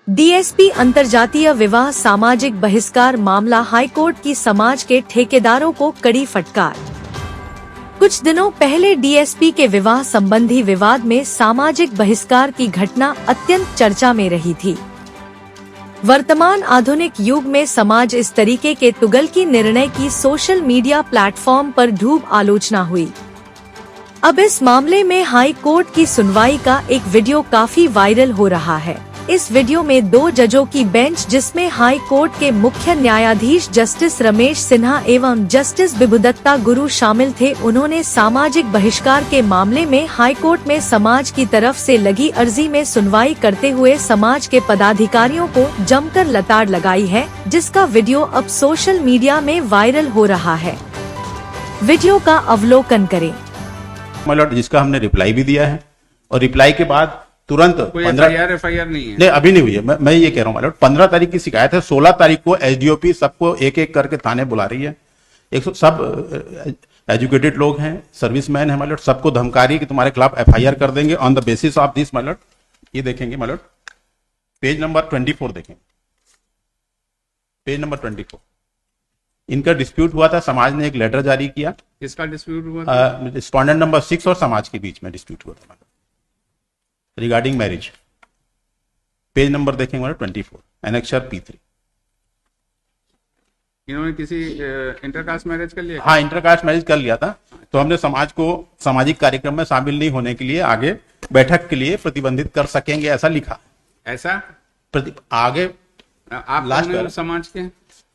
DSP अंतर्जातीय विवाह सामाजिक बहिष्कार मामला हाईकोर्ट की समाज के ठेकेदारों को कड़ी फटकार। कुछ दिनों पहले डीएसपी के विवाह संबंधी विवाद में सामाजिक बहिष्कार की घटना अत्यंत चर्चा में रही थी। वर्तमान आधुनिक युग में समाज इस तरीके के तुगलकी निर्णय की सोशल मीडिया प्लेटफॉर्म पर खूब आलोचना हुई। अब इस मामले में हाई कोर्ट की सुनवाई का एक वीडियो काफी वायरल हो रहा है। इस वीडियो में 2 जजों की बेंच, जिसमें हाई कोर्ट के मुख्य न्यायाधीश जस्टिस रमेश सिन्हा एवं जस्टिस विभुदत्ता गुरु शामिल थे, उन्होंने सामाजिक बहिष्कार के मामले में हाई कोर्ट में समाज की तरफ से लगी अर्जी में सुनवाई करते हुए समाज के पदाधिकारियों को जमकर लताड़ लगाई है, जिसका वीडियो अब सोशल मीडिया में वायरल हो रहा है। वीडियो का अवलोकन करें। जिसका हमने रिप्लाई भी दिया है और रिप्लाई के बाद तुरंत कोई एफआईआर नहीं है। नहीं, अभी नहीं हुई है। मैं ये कह रहा हूँ मालूम, 15 तारीख की शिकायत है, 16 तारीख को एसडीओपी सबको एक एक करके थाने बुला रही है। सब एजुकेटेड लोग हैं, सर्विसमैन है मालूम, सबको धमका रही है कि तुम्हारे खिलाफ एफआईआर कर देंगे on the basis of this मालूम। ये देखेंगे मालूम, पेज नंबर 24 देखेंगे, पेज नंबर 24। इनका डिस्प्यूट हुआ था, समाज ने एक लेटर जारी किया। किसका डिस्प्यूट हुआ था? रिस्पोंडेंट नंबर 6 और समाज के बीच में डिस्प्यूट हुआ था रिगार्डिंग मैरिज। पेज नंबर देखेंगे 24, एनेक्चर P3। इन्होंने किसी इंटरकास्ट मैरिज कर लिया? हाँ, इंटरकास्ट मैरिज कर लिया था। तो हमने समाज को सामाजिक कार्यक्रम में शामिल नहीं होने के लिए आगे बैठक के लिए प्रतिबंधित कर सकेंगे, ऐसा लिखा। ऐसा आगे आप लास्ट समाज के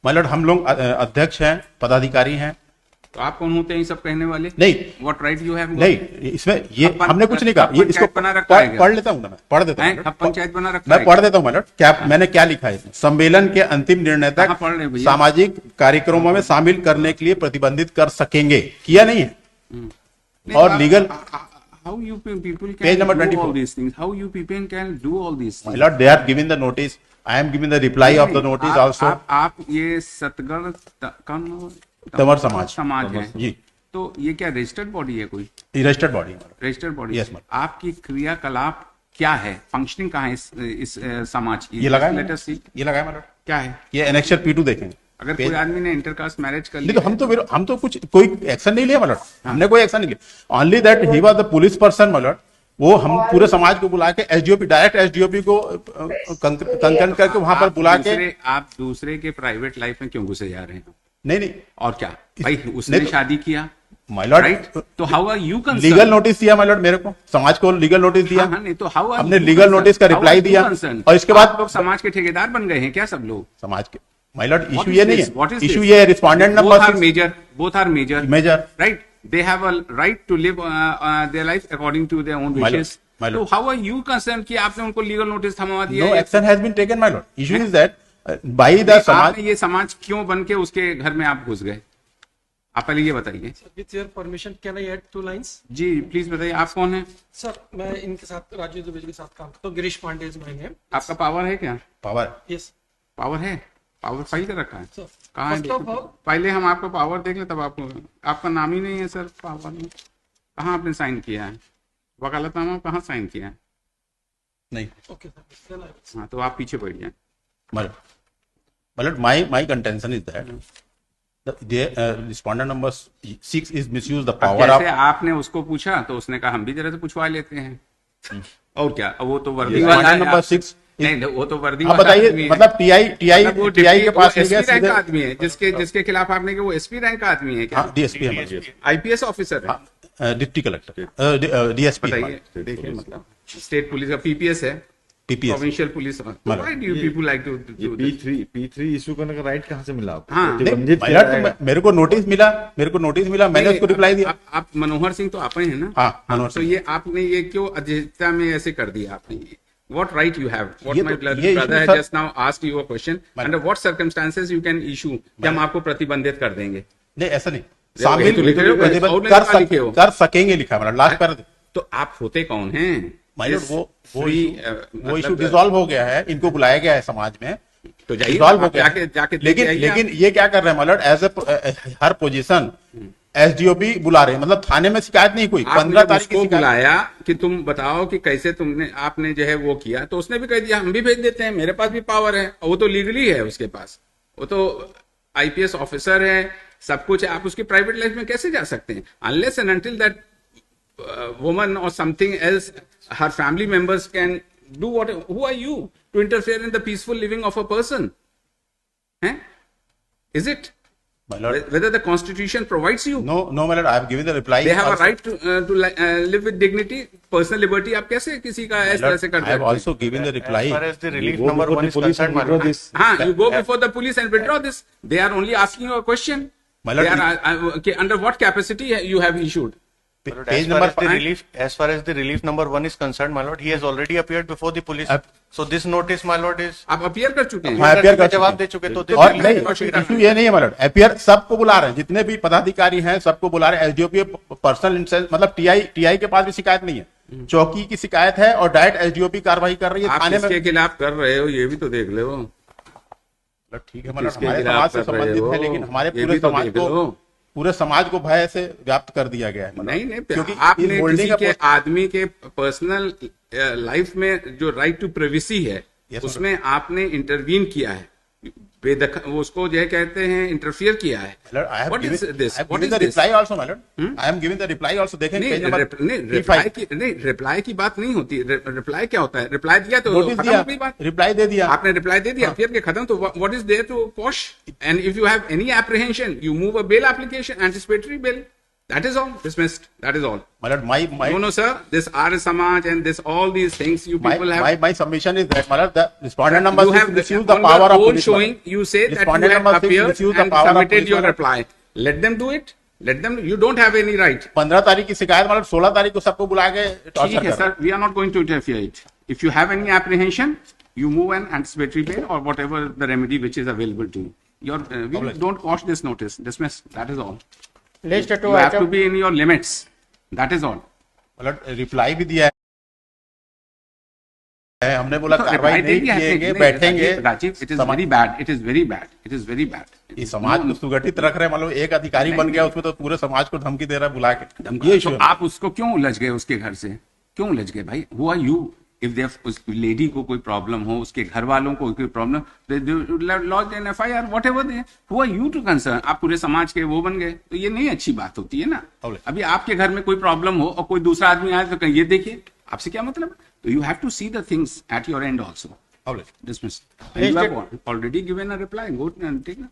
मतलब हम लोग अध्यक्ष हैं, पदाधिकारी हैं। तो आप कौन होते हैं ये सब कहने वाले? नहीं, व्हाट राइट यू हैव? नहीं, इसमें ये हमने कुछ नहीं कहा। ये इसको पढ़ लेता हूँ ना, मैं पढ़ देता हूँ। पंचायत बना रखा है, मैं पढ़ देता हूँ मतलब क्या मैंने क्या लिखा है इसमें। सम्मेलन के अंतिम निर्णय तक सामाजिक कार्यक्रमों में शामिल करने के लिए प्रतिबंधित कर सकेंगे, किया नहीं है। और legal how you people can page number do 24 all these things, how you people can do all these things? My lord, they are giving the notice, I am giving the reply of the notice also। आप ये सतगढ़ तंवर समाज है जी। तो ये क्या registered body है? कोई registered body? Registered body. Yes. आपकी क्रियाकलाप क्या है, फंक्शनिंग कहाँ है इस समाज की? ये लगाया, लेटेस्ट ये लगाया मतलब क्या है? ये एनेक्चर P2 देखेंगे। अगर कोई आदमी ने इंटरकास्ट मैरिज कर लिया, तो हम तो कुछ कोई एक्शन नहीं लिया मतलब। हमने कोई एक्शन नहीं लिया। Only that he was the police person मतलब। वो हम पूरे समाज को बुला के एसडीओपी, डायरेक्ट एसडीओपी को कंकर्न करके वहां पर बुला के। आप दूसरे के प्राइवेट लाइफ में क्यों घुसे जा रहे हैं? नहीं, और क्या भाई, उसने शादी किया माय लॉर्ड, राइट? तो how are you concern? Legal notice दिया माय लॉर्ड, मेरे को समाज को लीगल नोटिस दिया। हाँ, नहीं तो हाउ आर हमने लीगल नोटिस का रिप्लाई दिया और इसके बाद लोग समाज के ठेकेदार बन गए हैं क्या सब लोग? समाज के माय लॉर्ड, इशू ये नहीं है। इशू ये है, respondent number both are major, right? They have a right to live their life according to their own wishes. So how are you concerned कि आपने उनको लीगल नोटिस थमवा दिया? No action has been taken, my lord. Issue is that by the समाज, ये समाज क्यों बन के उसके घर में आप घुस गए? आप पहले ये बताइए। With your permission, can I add 2 lines? जी प्लीज बताइए, आप कौन है? सर, मैं इनके साथ राजू दुबे के साथ काम करता हूँ। Girish Pandey is my name. आपका पावर है क्या? पावर? यस, पावर है। पावर फाइल कर रखा है? कहाँ है? First of all, पहले हम आपका पावर देख ले, तब आपको। आपका नाम ही नहीं है सर पावर में। कहाँ आपने साइन किया है? वकालतनामा कहाँ साइन किया है? नहीं। okay sir, then I will- हाँ, तो आप पीछे बैठ जाए। मतलब my contention is that the respondent number 6 is misuse the power of। जैसे आपने उसको पूछा तो उसने कहा हम भी जरा से पूछवा लेते हैं। और क्या, वो तो वर्दी वाला respondent है। number 6 नहीं, वो तो वर्दी आप बताइए, मतलब टीआई के पास एसपी रैंक का आदमी है, जिसके खिलाफ आपने वो एसपी रैंक का आदमी है क्या? डीएसपी, आईपीएस ऑफिसर है, डिप्टी कलेक्टर, डीएसपी। बताइए, देखिए मतलब स्टेट पुलिस का पीपीएस है, provincial police. Why do you people like to do this? P3 issue करने का राइट कहाँ से मिला आपको? हाँ, मेरे को नोटिस मिला, मैंने उसको रिप्लाई दिया। आप मनोहर सिंह तो आप ही हैं ना? हाँ, तो ये आपने ये क्यों अध्यक्षता में ऐसे कर दिया आपने? What right you have? What my brother has just now asked you a question. Under what circumstances you can issue? कि हम आपको प्रतिबंधित कर देंगे? नहीं, ऐसा नहीं। शामिल कर सकेंगे लिखा है लास्ट पर। तो आप होते कौन हैं? वो इशू डिसॉल्व हो गया है, इनको बुलाया गया है समाज में, तो जाइए जाके जाके। लेकिन ये क्या कर रहे हैं मतलब as a her position SDOP बुला रहे हैं, मतलब थाने में शिकायत नहीं कोई, 15 तारीख की को शिकायत। बुलाया कि तुम बताओ कि कैसे तुमने आपने जो है वो किया, तो उसने भी कह दिया हम भी भेज देते हैं, मेरे पास भी पावर है, और वो तो लीगली है उसके पास, वो तो आईपीएस ऑफिसर है, सब कुछ है। आप उसकी प्राइवेट लाइफ में कैसे जा सकते हैं? Unless and until that woman or something else, her family members can do what, who are you to interfere in the peaceful living of a person? Is it? My lord, Whether the constitution provides you? no, my lord, I have given the reply. They have also. a right to live with dignity, personal liberty. आप कैसे किसी का My इस तरह lord, से कर I have सकते हैं? also given the reply. As far as the relief You go number before one the is police and concerned, my withdraw lord. this. हाँ, you go before the police and withdraw this. They are only asking you a question. My lord, They are, okay, under what capacity you have issued? Page number 5. As far as the relief number one is concerned, my lord, he has already appeared before the police. So this notice, my lord, is आप appear कर चुके हैं? हाँ, appear कर जवाब चुके दे हैं। चुके, तो और this नहीं, relief इशू ये नहीं है मतलब, अपियर सबको बुला रहे हैं, जितने भी पदाधिकारी हैं सबको बुला रहे हैं। एसडीओपी पर्सनल इंसेंस, मतलब टीआई के पास भी शिकायत नहीं है, चौकी की शिकायत है और डायरेक्ट एसडीओपी कार्रवाई कर रही है आप थाने में। किसके खिलाफ कर रहे हो ये भी तो देख लो। ठीक है, मतलब किसके हमारे खिलाफ समाज से कर रहे संबंधित हो? है, लेकिन हमारे ये पूरे भी तो समाज देख को, लो। पूरे समाज को भय से व्याप्त कर दिया गया है। मतलब नहीं क्योंकि आपने इस होल्डिंग किसी का के आदमी के पर्सनल लाइफ में जो राइट टू प्राइवेसी है, Yes, उसमें आपने इंटरवीन किया है, उसको जो कहते हैं इंटरफियर किया है। What is this? What is this? Reply also my lord. I am giving the reply also. देखेंगे पेज नंबर रिप्लाई की बात नहीं होती। रिप्लाई क्या होता है? रिप्लाई दिया तो नोटिस खत्म दिया, हो गई बात। रिप्लाई दे दिया, आपने रिप्लाई दे दिया, फिर के खत्म। तो what is there to quash? And if you have any apprehension, you move a bail application, anticipatory bail. That is all. Dismissed. That is all. my lord, my No, sir. This Arya Samaj and this all these things you people have. my submission is that my lord, the respondent number You 6 have misuse the on power the of own police. showing. You say that Respondent you have number 6 appeared misuse the and power of submitted police, your my lord. reply. Let them do it. Let them. You don't have any right. 15 तारीख की शिकायत, मतलब 16 तारीख को सबको बुला के ठीक टॉर्चर है कर। Sir, we are not going to interfere it. If you have any apprehension, you move an anticipatory bail or whatever the remedy which is available to you. We don't quash this notice. Dismiss. That is all. List to You have to item. be in your limits. That is all. मतलब reply भी दिया है, हमने बोला कार्रवाई नहीं किएंगे, बैठेंगे। Rajiv, it is very bad. It is very bad. It is very bad. ये समाज को सुगठित रख रहे हैं, मतलब एक अधिकारी बन गया उसमें तो पूरे समाज को धमकी दे रहा है बुला के। ये तो आप उसको क्यों उलझ गए? उसके घर से क्यों उलझ गए भाई? Who are you? If there उस लेडी को कोई प्रॉब्लम हो, उसके घर वालों को कोई problem, lodge an FIR, whatever they, who are you to concern? आप पूरे समाज के वो बन गए, तो ये नहीं अच्छी बात होती है ना। अभी आपके घर में कोई प्रॉब्लम हो और कोई दूसरा आदमी आए तो कहीं ये देखिए, आपसे क्या मतलब? तो you have to see the things at your end also. Dismiss. You have already given a reply. Go and take it.